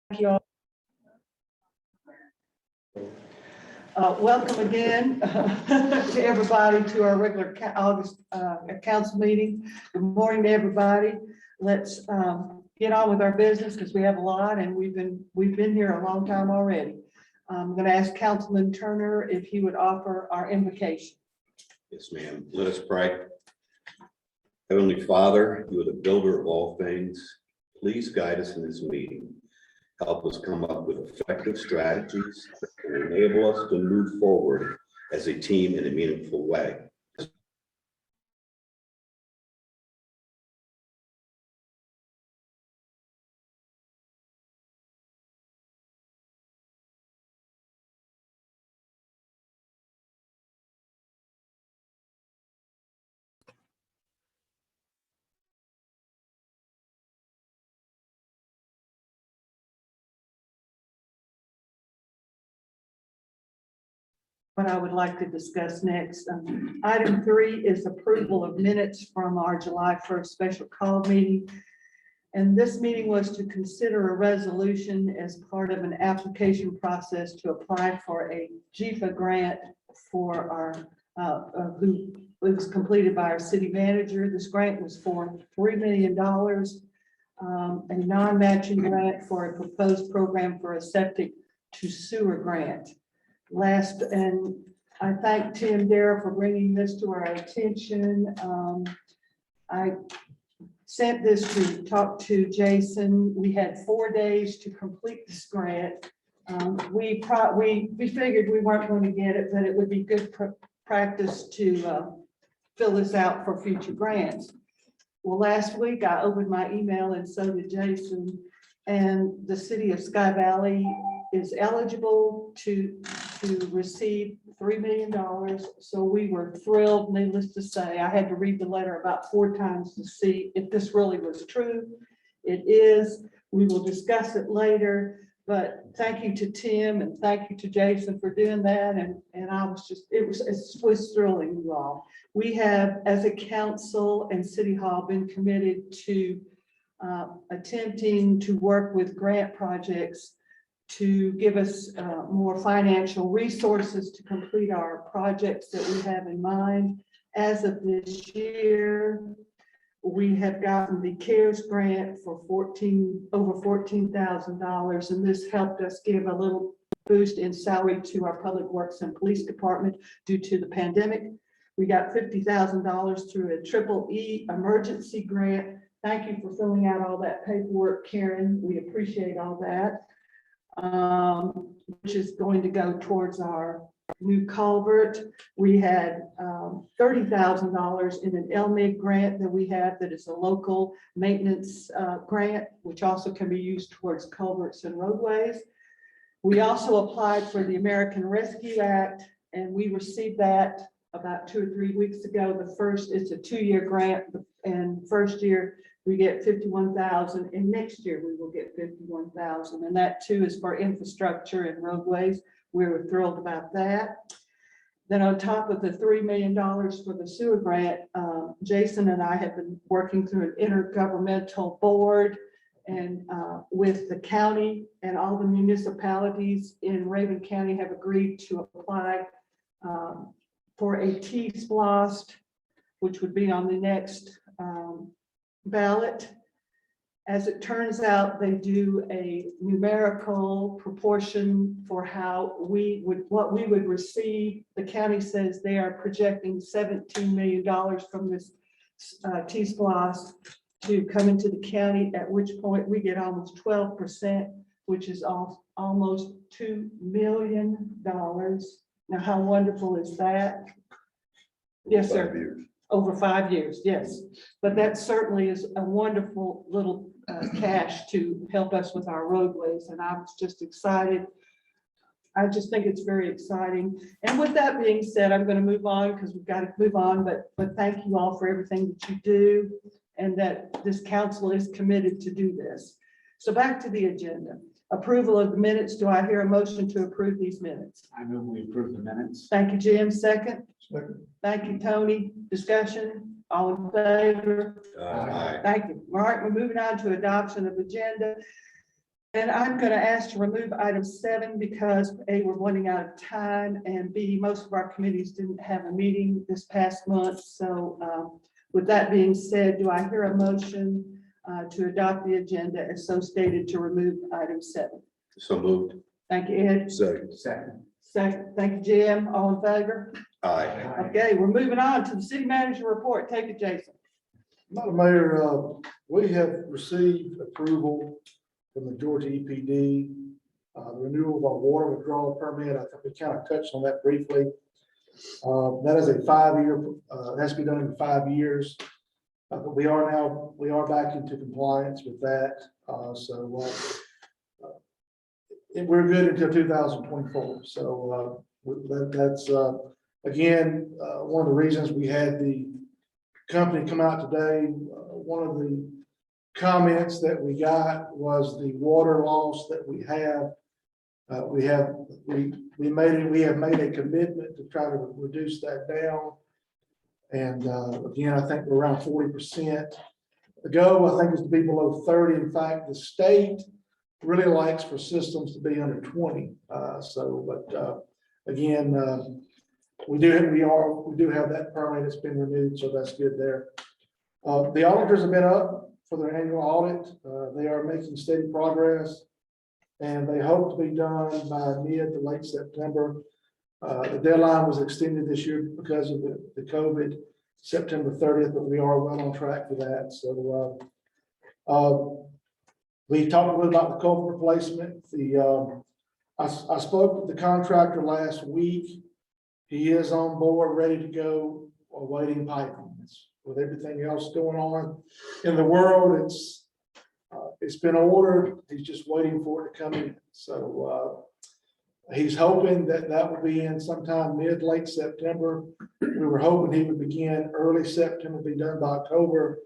Thank you all. Welcome again to everybody to our regular August council meeting. Good morning to everybody. Let's get on with our business because we have a lot and we've been here a long time already. I'm going to ask Councilman Turner if he would offer our invocation. Yes, ma'am. Let us pray. Heavenly Father, you are the builder of all things. Please guide us in this meeting. Help us come up with effective strategies that can enable us to move forward as a team in a meaningful way. What I would like to discuss next. Item 3 is approval of minutes from our July 1st special call meeting. And this meeting was to consider a resolution as part of an application process to apply for a GFA grant for our, who was completed by our city manager. This grant was for $3 million, a non-matching grant for a proposed program for a septic to sewer grant. Last, and I thank Tim Dare for bringing this to our attention. I sent this to talk to Jason. We had 4 days to complete this grant. We figured we weren't going to get it, but it would be good practice to fill this out for future grants. Well, last week I opened my email and so did Jason, and the city of Sky Valley is eligible to receive $3 million. So we were thrilled, needless to say. I had to read the letter about 4 times to see if this really was true. It is. We will discuss it later, but thank you to Tim and thank you to Jason for doing that. And I was just, it was thrilling, you all. We have, as a council and City Hall, been committed to attempting to work with grant projects to give us more financial resources to complete our projects that we have in mind. As of this year, we have gotten the CARES grant for over $14,000, and this helped us give a little boost in salary to our public works and police department due to the pandemic. We got $50,000 through a EEE emergency grant. Thank you for filling out all that paperwork, Karen. We appreciate all that. Which is going to go towards our new culvert. We had $30,000 in an LMIG grant that we have that is a local maintenance grant, which also can be used towards culverts and roadways. We also applied for the American Rescue Act, and we received that about 2 or 3 weeks ago. It's a 2-year grant, and first year we get $51,000, and next year we will get $51,000, and that too is for infrastructure and roadways. We were thrilled about that. Then on top of the $3 million for the sewer grant, Jason and I have been working through an intergovernmental board and with the county, and all the municipalities in Raven County have agreed to apply for a T-SPLOST, which would be on the next ballot. As it turns out, they do a numerical proportion for what we would receive. The county says they are projecting $17 million from this T-SPLOST to come into the county, at which point we get almost 12%, which is almost $2 million. Now, how wonderful is that? Yes, sir. 5 years. Over 5 years, yes. But that certainly is a wonderful little cash to help us with our roadways. And I was just excited. I just think it's very exciting. And with that being said, I'm going to move on because we've got to move on. But thank you all for everything that you do and that this council is committed to do this. So back to the agenda. Approval of the minutes. Do I hear a motion to approve these minutes? I move we approve the minutes. Thank you, Jim. Second. Second. Thank you, Tony. Discussion. All in favor? Aye. Thank you. All right, we're moving on to adoption of agenda. And I'm going to ask to remove item 7 because A, we're running out of time, and B, most of our committees didn't have a meeting this past month. So with that being said, do I hear a motion to adopt the agenda as so stated to remove item 7? So moved. Thank you, Ed. Second. Second, thank you, Jim. All in favor? Aye. Okay, we're moving on to the city manager report. Take it, Jason. Madam Mayor, we have received approval from the Georgia EPD, the renewal of our water withdrawal permit. I think we kind of touched on that briefly. That is a 5-year, it has to be done in 5 years. But we are back into compliance with that. We're good until 2024. So that's again, one of the reasons we had the company come out today. One of the comments that we got was the water loss that we have. We have made a commitment to try to reduce that down. And again, I think we're around 40%. The goal, I think, is to be below 30. In fact, the state really likes for systems to be under 20. Again, we do have that permit that's been renewed, so that's good there. The auditors have been up for their annual audit. They are making steady progress, and they hope to be done by mid to late September. The deadline was extended this year because of the COVID, September 30th, but we are well on track for that. So we talked a little about the culvert replacement. I spoke with the contractor last week. He is on board, ready to go, awaiting piping. With everything else going on in the world, it's been ordered. He's just waiting for it to come in. So he's hoping that will be in sometime late September. We were hoping he would begin early September, be done by October,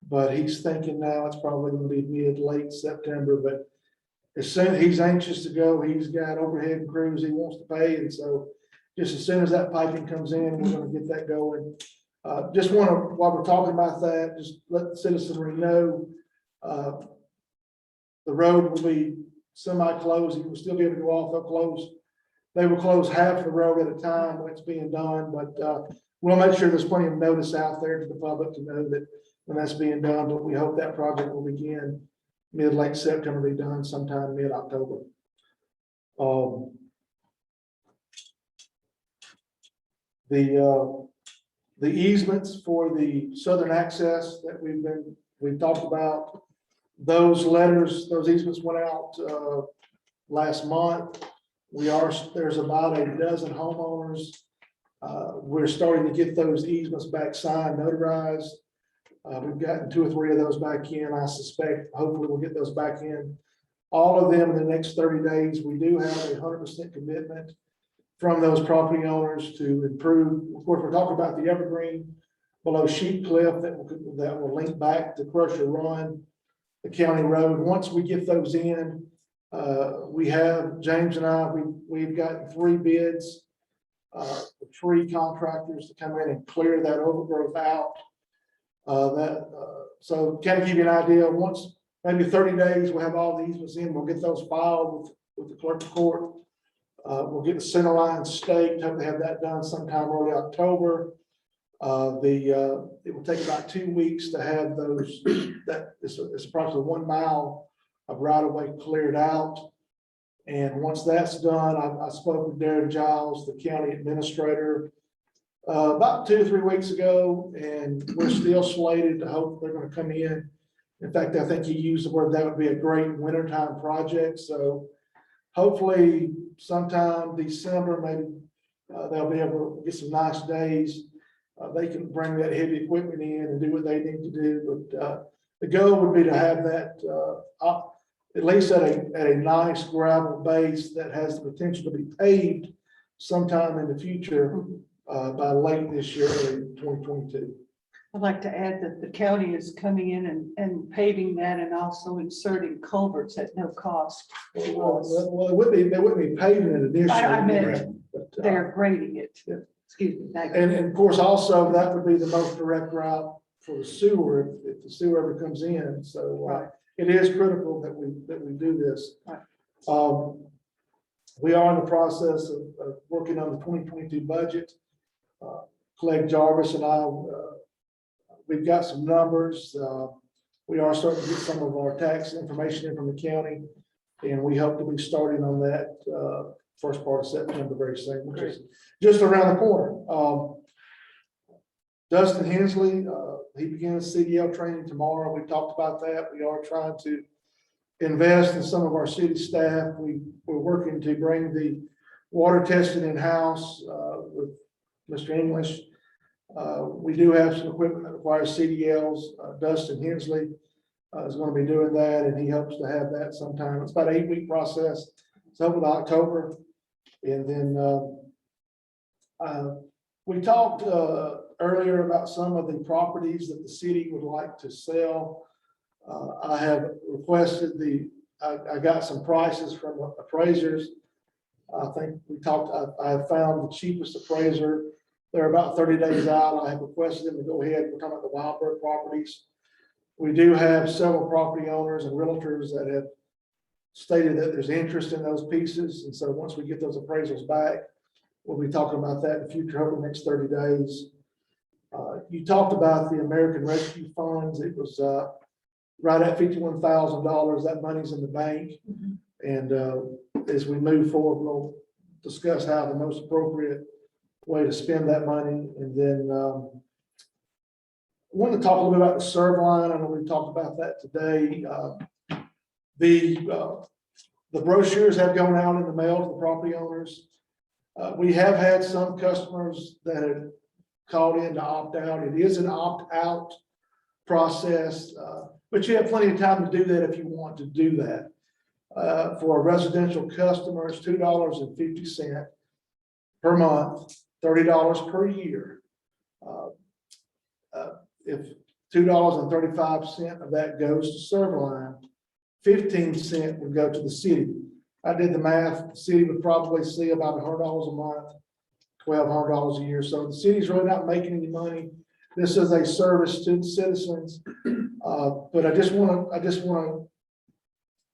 but he's thinking now it's probably going to be late September. But as soon as he's anxious to go, he's got overhead crews he wants to pay, and so just as soon as that piping comes in, we're going to get that going. Just want to, while we're talking about that, just let the citizenry know the road will be semi-closed. You will still be able to go off. They will close half the road at a time when it's being done, but we'll make sure there's plenty of notice out there to the public to know that when that's being done. But we hope that project will begin late September, be done sometime mid-October. The easements for the southern access that we've talked about, those easements went out last month. There's about a dozen homeowners. We're starting to get those easements back signed, notarized. We've gotten 2 or 3 of those back in. I suspect, hopefully we'll get those back in. All of them in the next 30 days. We do have a 100% commitment from those property owners to improve. Of course, we're talking about the evergreen below Sheep Cliff that will link back to Crusher Run, the county road. Once we get those in, we have, James and I, we've gotten 3 bids, for tree contractors to come in and clear that overgrowth out. So kind of give you an idea, once maybe 30 days, we'll have all the easements in, we'll get those filed with the clerk of court. We'll get the center line staked, hope to have that done sometime early October. It will take about 2 weeks to have those, it's approximately 1 mile of right of way cleared out. And once that's done, I spoke with Darren Giles, the county administrator, about 2 or 3 weeks ago, and we're still slated to hope they're going to come in. In fact, I think he used the word that would be a great wintertime project. So hopefully sometime December, maybe they'll be able to get some nice days. They can bring that heavy equipment in and do what they need to do. But the goal would be to have that at least at a nice gravel base that has the potential to be paved sometime in the future by late this year, early 2022. I'd like to add that the county is coming in and paving that and also inserting culverts at no cost. Well, they wouldn't be paving it initially. I meant but, they're grading it. Yeah. Excuse me. Thank you. And of course, also that would be the most direct route for the sewer if the sewer ever comes in. So it is critical that we do this. We are in the process of working on the 2022 budget. Clegg Jarvis and I, we've got some numbers. We are starting to get some of our tax information in from the county, and we hope to be starting on that first part of September very soon, which is just around the corner. Dustin Hensley, he begins CDL training tomorrow. We talked about that. We are trying to invest in some of our city staff. We're working to bring the water testing in-house with Mr. English. We do have some equipment that requires CDLs. Dustin Hensley is going to be doing that, and he hopes to have that sometime. It's about an 8-week process. It's up with October. And then we talked earlier about some of the properties that the city would like to sell. I have requested I got some prices from appraisers. I think we talked, I have found the cheapest appraiser. They're about 30 days out. I have requested them to go ahead. We're talking about the Wildbird properties. We do have several property owners and realtors that have stated that there's interest in those pieces. And so once we get those appraisals back, we'll be talking about that in the future, over the next 30 days. You talked about the American Rescue Funds. It was right at $51,000. That money's in the bank. And as we move forward, we'll discuss how the most appropriate way to spend that money. And then I want to talk a little bit about the serve line. I know we talked about that today. The brochures have gone out in the mail to the property owners. We have had some customers that have called in to opt out. It is an opt-out process, but you have plenty of time to do that if you want to do that. For a residential customer, it's $2.50 per month, $30 per year. If $2.35 of that goes to Serverline, 15 cents would go to the city. I did the math. The city would probably see about $100 a month, $1,200 a year. So the city's really not making any money. This is a service to the citizens. But I just want to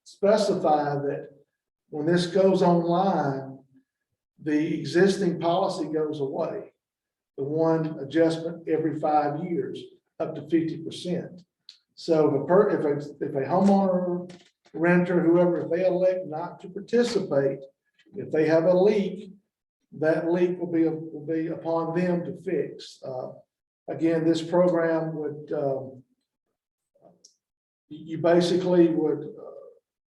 specify that when this goes online, the existing policy goes away. The one adjustment every 5 years, up to 50%. So if a homeowner, renter, whoever, if they elect not to participate, if they have a leak, that leak will be upon them to fix. Again, this program would, you basically would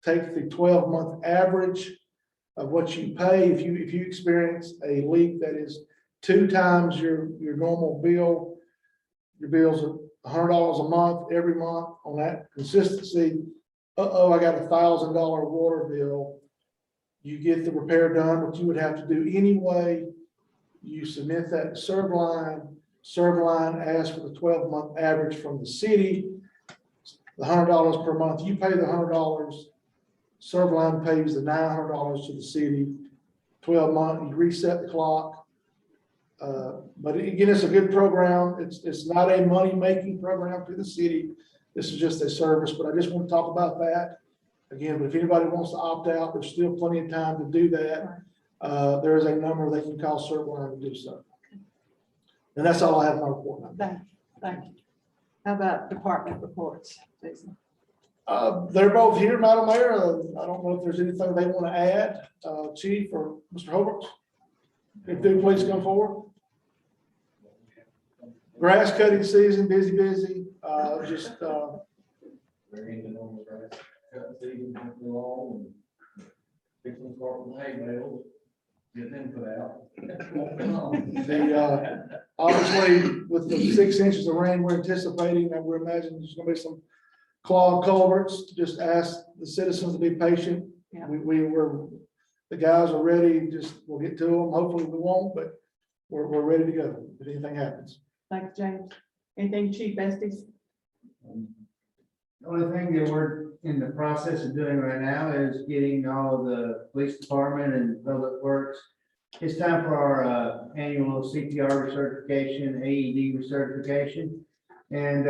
take the 12-month average of what you pay. If you experience a leak that is 2 times your normal bill, your bills are $100 a month, every month on that consistency. I got $1,000 water bill. You get the repair done, what you would have to do anyway. You submit that to Serveline. Serveline asks for the 12-month average from the city. The $100 per month, you pay the $100. Serveline pays the $900 to the city. 12 months, you reset the clock. But again, it's a good program. It's not a money-making program to the city. This is just a service, but I just want to talk about that. Again, but if anybody wants to opt out, there's still plenty of time to do that. There is a number they can call Serveline to do so. And that's all I have in my report now. Thank you. How about department reports, Jason? They're both here, Madam Mayor. I don't know if there's anything they want to add, Chief or Mr. Hobart. If they please come forward. Grass cutting season, busy. Just Very into normal grass cut season, moving along and fixing to start with hay bales, getting them put out. Obviously, with the 6 inches of rain we're anticipating, and we're imagining there's gonna be some clogged culverts. Just ask the citizens to be patient. Yeah. The guys are ready. We'll get to them. Hopefully we won't, but we're ready to go if anything happens. Thanks, James. Anything, Chief Estes? The only thing that we're in the process of doing right now is getting all of the police department and public works. It's time for our annual CPR recertification, AED recertification. And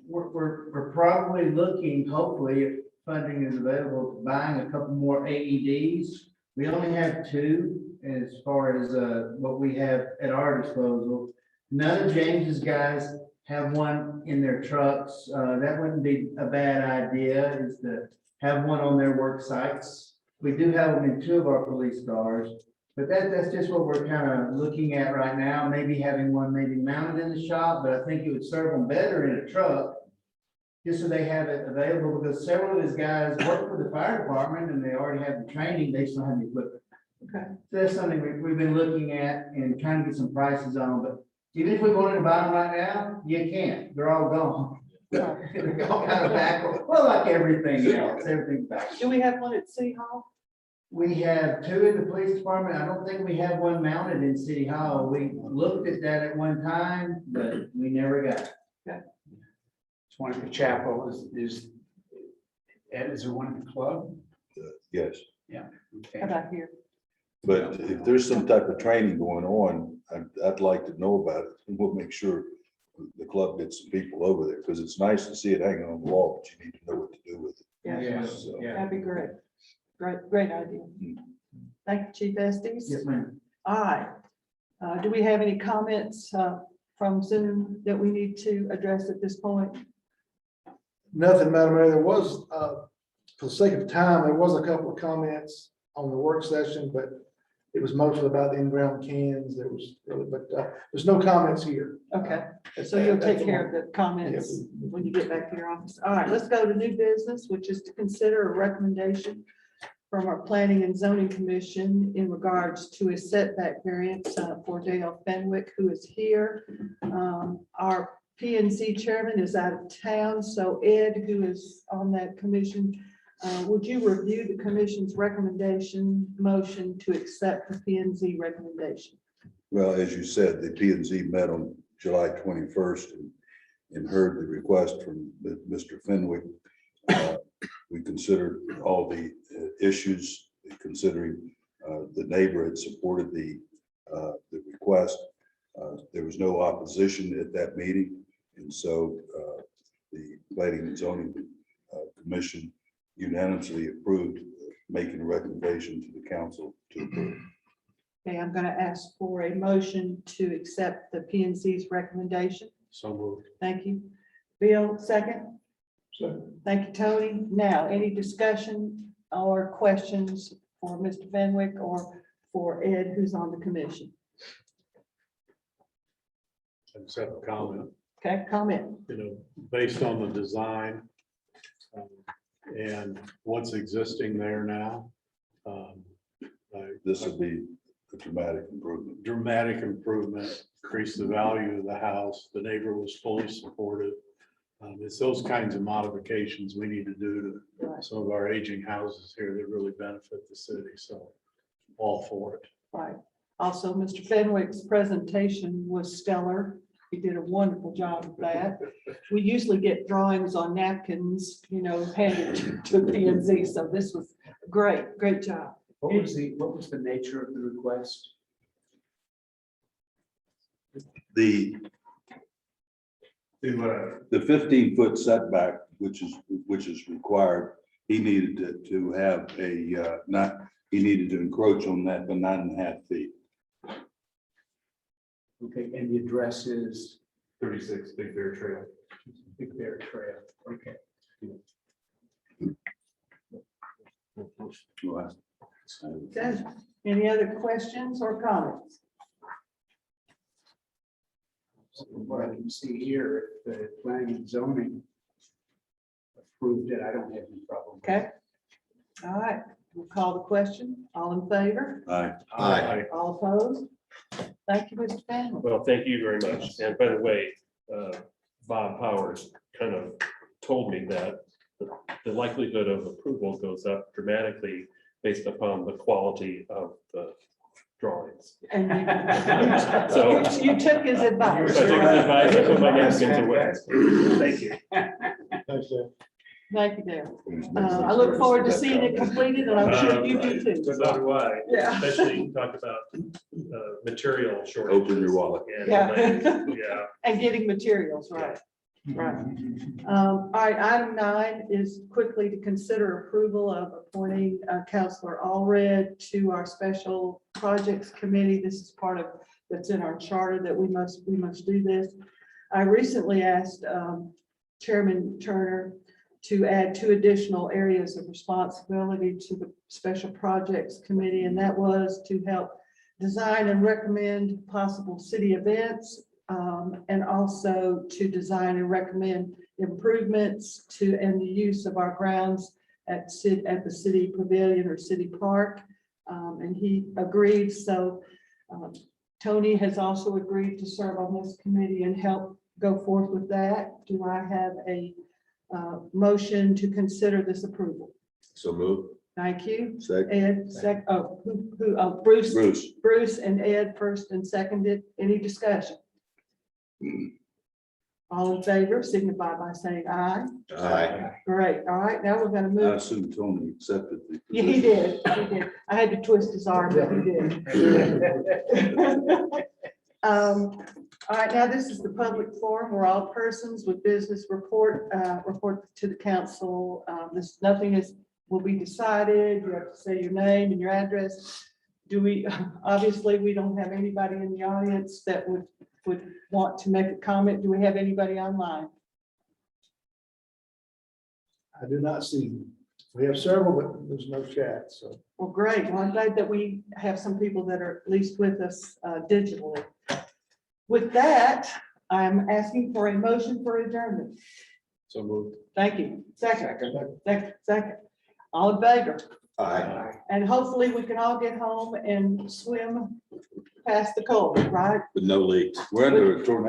we're probably be looking, hopefully, if funding is available, buying a couple more AEDs. We only have 2 as far as what we have at our disposal. None of James's guys have one in their trucks. That wouldn't be a bad idea, is to have one on their work sites. We do have them in 2 of our police cars, but that's just what we're kind of looking at right now. Maybe having one maybe mounted in the shop, but I think it would serve them better in a truck, just so they have it available, because several of these guys work for the fire department and they already have the training, they still have the equipment. Okay. So that's something we've been looking at and trying to get some prices on, but even if we wanted to buy them right now, you can't, they're all gone. They're all kind of back, well, like everything else, everything's back. Do we have one at City Hall? We have 2 in the police department. I don't think we have one mounted in City Hall. We looked at that at one time, but we never got it. It's one at the chapel, Ed, is there one at the club? Yes, How Okay. about here? but if there's some type of training going on, I'd like to know about it. And we'll make sure the club gets some people over there, because it's nice to see it hanging on the wall, but you need to know what to do with it. Yeah, So, Yeah. that'd be great. Great idea. Thank you, Chief Estes. Yes, ma'am. All right. Do we have any comments from Zoom that we need to address at this point? Nothing, Madam Mayor. There was, for the sake of time, there was a couple of comments on the work session, but it was mostly about the in-ground cans. There was really, but there's no comments here. Okay, so you'll take care of the comments when you get back to your office. All right, let's go to new business, which is to consider a recommendation from our Planning and Zoning Commission in regards to a setback variance for Dale Fenwick, who is here. Our PNC chairman is out of town, so Ed, who is on that commission, would you review the commission's recommendation motion to accept the PNZ recommendation? Well, as you said, the P and Z met on July 21st and heard the request from Mr. Fenwick. We considered all the issues, considering the neighbor had supported the request. There was no opposition at that meeting, and so the Planning and Zoning Commission unanimously approved making a recommendation to the council to approve. Okay, I'm going to ask for a motion to accept the PNC's recommendation. So moved. Thank you. Bill, second. So Thank you, Tony. Now, any discussion or questions for Mr. Fenwick or for Ed, who's on the commission? I just have a comment, Okay, comment. based on the design and what's existing there now. This would be a dramatic improvement. Dramatic improvement, increase the value of the house. The neighbor was fully supportive. It's those kinds of modifications we need to do to some of our aging houses here that really benefit the city. So all for it. Right. Also, Mr. Fenwick's presentation was stellar. He did a wonderful job of that. We usually get drawings on napkins, handed to P and Z. So this was great job. What was the nature of the request? The 15-foot setback, which is required, he needed to have he needed to encroach on that by 9.5 feet. Okay, and the address is 36 Big Bear Trail. Big Bear Trail. Okay. Okay. Any other questions or comments? So what I can see here, if the planning and zoning approved it, I don't have any problem. with it. Okay. All right, we'll call the question. All in favor? Aye. Aye. All opposed? Thank you, Mr. Fenwick. Well, thank you very much. And by the way, Bob Powers kind of told me that the likelihood of approval goes up dramatically based upon the quality of the drawings. And So- you took his advice. I took his advice, I put my napkins away. Thank you. Thank you, Dale. I look forward to seeing it completed, and I'm sure you do too. But so do I. Yeah. Especially talk about material shortages. Open your wallet. And Yeah. land. Yeah. And getting materials, right. Right. All right, item 9 is quickly to consider approval of appointing Counselor Allred to our Special Projects Committee. This is part of, that's in our charter that we must do this. I recently asked Chairman Turner to add 2 additional areas of responsibility to the Special Projects Committee, and that was to help design and recommend possible city events, and also to design and recommend improvements to and the use of our grounds at the city pavilion or city park. And he agreed. So Tony has also agreed to serve on this committee and help go forth with that. Do I have a motion to consider this approval? So move. Thank you. Second. Ed, Bruce. Bruce, Bruce and Ed first and seconded. Any discussion? All in favor, signify by saying aye. Aye. Great. All right, now we're gonna I move. assume Tony accepted the. Yeah, he did. He did. I had to twist his arm, but he did. All right, now this is the public forum where all persons with business report to the council. Nothing will be decided. You have to say your name and your address. Obviously, we don't have anybody in the audience that would want to make a comment. Do we have anybody online? I do not see them. We have several, but there's no chat, so. Well, great. Well, I'm glad that we have some people that are at least with us digitally. With that, I'm asking for a motion for adjournment. So moved. Thank you. Second. Second. All in favor? Aye. And hopefully we can all get home and swim past the cold, right? With no leaks. We're under a tornado